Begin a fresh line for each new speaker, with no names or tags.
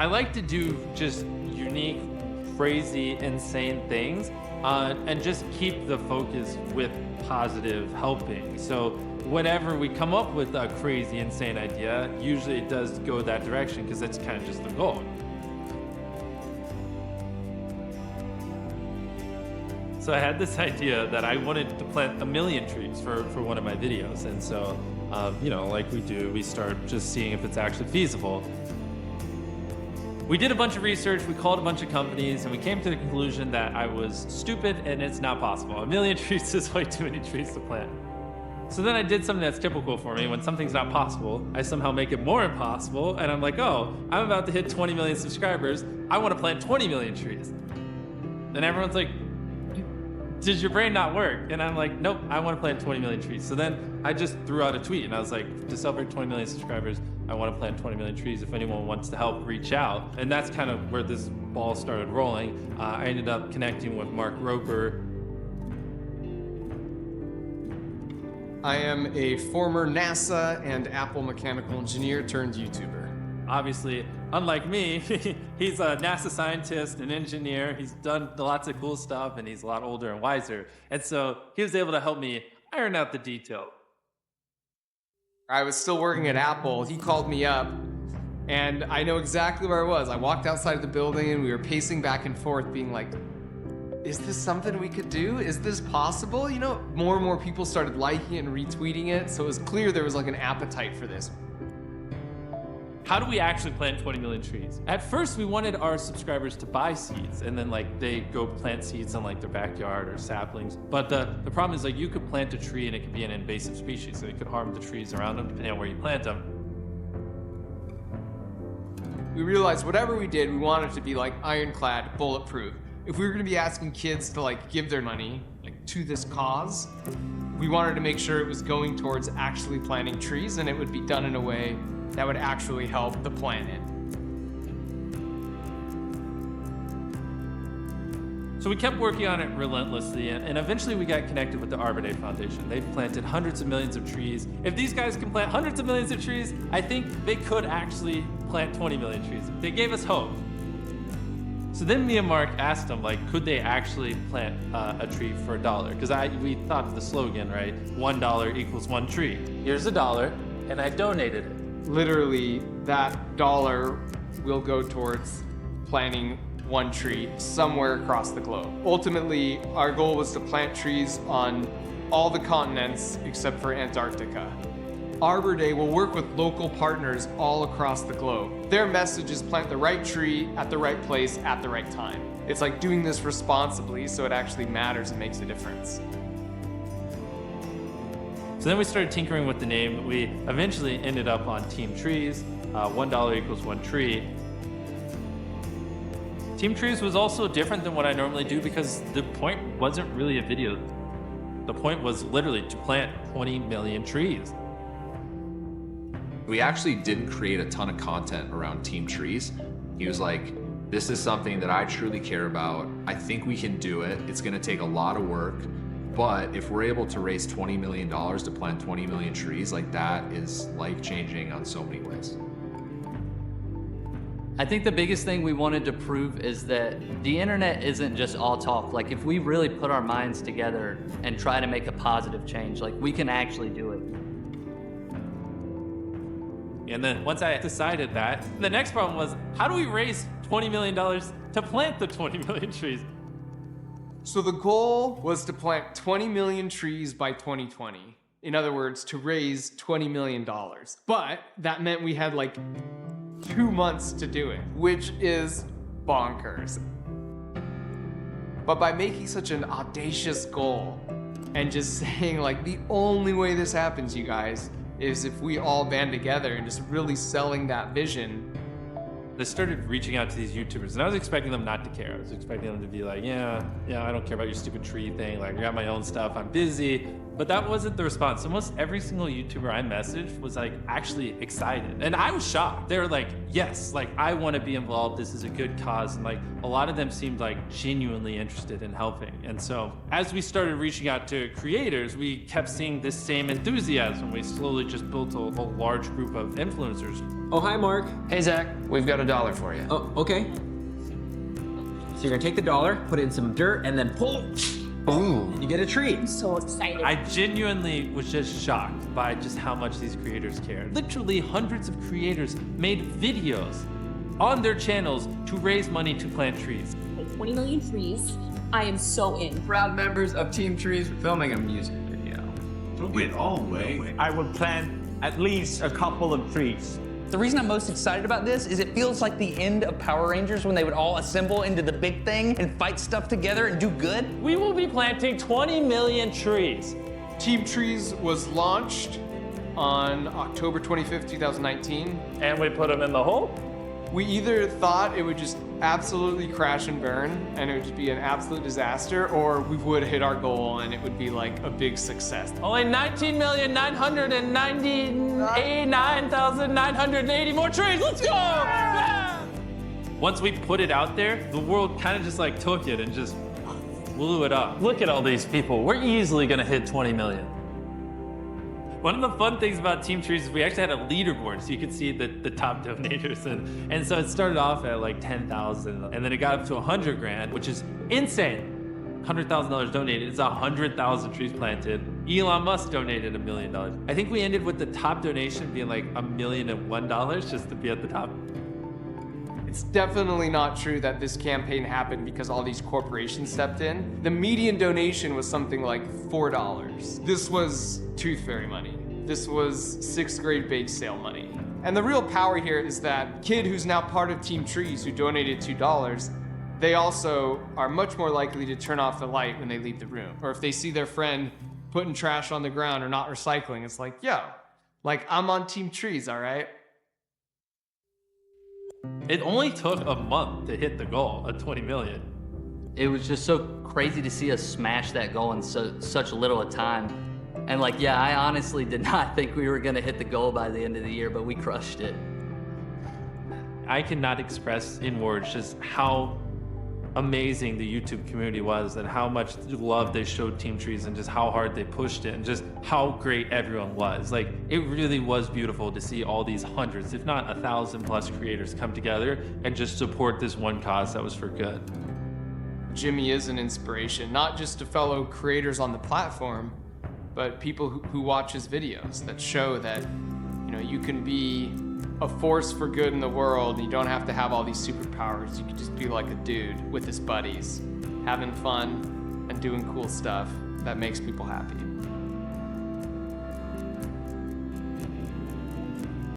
I like to do just unique, crazy, insane things, and just keep the focus with positive helping. So whenever we come up with a crazy, insane idea, usually it does go that direction because that's kind of just the goal. So I had this idea that I wanted to plant 1,000,000 trees for one of my videos. And so, like we do, we start just seeing if it's actually feasible. We did a bunch of research, we called a bunch of companies, and we came to the conclusion that I was stupid and it's not possible. 1,000,000 trees is way too many trees to plant. So then I did something that's typical for me. When something's not possible, I somehow make it more impossible. And I'm like, oh, I'm about to hit 20 million subscribers. I want to plant 20 million trees. And everyone's like, does your brain not work? And I'm like, nope, I want to plant 20 million trees. So then I just threw out a tweet and I was like, to celebrate 20 million subscribers, I want to plant 20 million trees. If anyone wants to help, reach out. And that's kind of where this ball started rolling. I ended up connecting with Mark Roper.
I am a former NASA and Apple mechanical engineer turned YouTuber.
Obviously, unlike me, he's a NASA scientist and engineer. He's done lots of cool stuff and he's a lot older and wiser. And so he was able to help me iron out the details.
I was still working at Apple. He called me up and I know exactly where I was. I walked outside of the building and we were pacing back and forth being like, is this something we could do? Is this possible? You know, more and more people started liking it and retweeting it. So it was clear there was like an appetite for this.
How do we actually plant 20 million trees? At first, we wanted our subscribers to buy seeds and then they go plant seeds in their backyard or saplings. But the problem is you could plant a tree and it could be an invasive species. So it could harm the trees around them depending on where you plant them.
We realized whatever we did, we wanted it to be ironclad, bulletproof. If we were gonna be asking kids to give their money to this cause, we wanted to make sure it was going towards actually planting trees and it would be done in a way that would actually help the planet.
So we kept working on it relentlessly, and eventually we got connected with the Arbor Day Foundation. They've planted hundreds of millions of trees. If these guys can plant hundreds of millions of trees, I think they could actually plant 20 million trees. They gave us hope. So then me and Mark asked them, could they actually plant a tree for $1? Because we thought of the slogan, right? $1 equals one tree. Here's $1, and I donated it.
Literally, that dollar will go towards planting one tree somewhere across the globe. Ultimately, our goal was to plant trees on all the continents except for Antarctica. Arbor Day will work with local partners all across the globe. Their message is plant the right tree at the right place at the right time. It's like doing this responsibly so it actually matters and makes a difference.
So then we started tinkering with the name. We eventually ended up on TeamTrees, $1 equals one tree. TeamTrees was also different than what I normally do because the point wasn't really a video. The point was literally to plant 20 million trees.
We actually didn't create a ton of content around TeamTrees. He was like, this is something that I truly care about. I think we can do it. It's gonna take a lot of work. But if we're able to raise $20 million to plant 20 million trees, that is life-changing on so many ways.
I think the biggest thing we wanted to prove is that the internet isn't just all talk. If we really put our minds together and try to make a positive change, we can actually do it.
And then once I decided that, the next problem was, how do we raise $20 million to plant the 20 million trees?
So the goal was to plant 20 million trees by 2020. In other words, to raise $20 million. But that meant we had 2 months to do it, which is bonkers. But by making such an audacious goal and just saying the only way this happens, you guys, is if we all band together and just really selling that vision.
I started reaching out to these YouTubers and I was expecting them not to care. I was expecting them to be yeah, I don't care about your stupid tree thing. I got my own stuff, I'm busy. But that wasn't the response. Almost every single YouTuber I messaged was actually excited. And I was shocked. They were yes, I want to be involved. This is a good cause. And a lot of them seemed genuinely interested in helping. And so as we started reaching out to creators, we kept seeing this same enthusiasm. We slowly just built a large group of influencers.
Oh, hi, Mark.
Hey, Zach, we've got $1 for you.
Oh, okay. So you're gonna take the dollar, put it in some dirt, and then pull. Boom! You get a treat.
I'm so excited.
I genuinely was just shocked by just how much these creators care. Literally hundreds of creators made videos on their channels to raise money to plant trees.
20 million trees. I am so in.
Proud members of TeamTrees filming a music video.
Wait, all way. I will plant at least a couple of trees.
The reason I'm most excited about this is it feels like the end of Power Rangers when they would all assemble into the big thing and fight stuff together and do good.
We will be planting 20 million trees.
TeamTrees was launched on October 25th, 2019.
And we put them in the hole?
We either thought it would just absolutely crash and burn and it would just be an absolute disaster, or we would hit our goal and it would be like a big success.
Only 19,999,980 more trees. Let's go! Yeah! Once we put it out there, the world kind of just like took it and just blew it up. Look at all these people. We're easily gonna hit 20 million. One of the fun things about TeamTrees is we actually had a leaderboard so you could see the top donators. And so it started off at like 10,000 and then it got up to 100 grand, which is insane. $100,000 donated, it's 100,000 trees planted. Elon Musk donated $1 million. I think we ended with the top donation being like $1,001 just to be at the top.
It's definitely not true that this campaign happened because all these corporations stepped in. The median donation was something like $4. This was Tooth Fairy money. This was 6th grade bake sale money. And the real power here is that kid who's now part of TeamTrees who donated $2, they also are much more likely to turn off the light when they leave the room. Or if they see their friend putting trash on the ground or not recycling, it's like, yo, like I'm on TeamTrees, all right?
It only took a month to hit the goal of 20 million.
It was just so crazy to see us smash that goal in such little a time. And like, yeah, I honestly did not think we were gonna hit the goal by the end of the year, but we crushed it.
I cannot express in words just how amazing the YouTube community was and how much love they showed TeamTrees and just how hard they pushed it and just how great everyone was. Like, it really was beautiful to see all these hundreds, if not 1,000+ creators come together and just support this one cause that was for good.
Jimmy is an inspiration, not just to fellow creators on the platform, but people who watch his videos that show that, you know, you can be a force for good in the world and you don't have to have all these superpowers. You can just be like a dude with his buddies, having fun and doing cool stuff that makes people happy.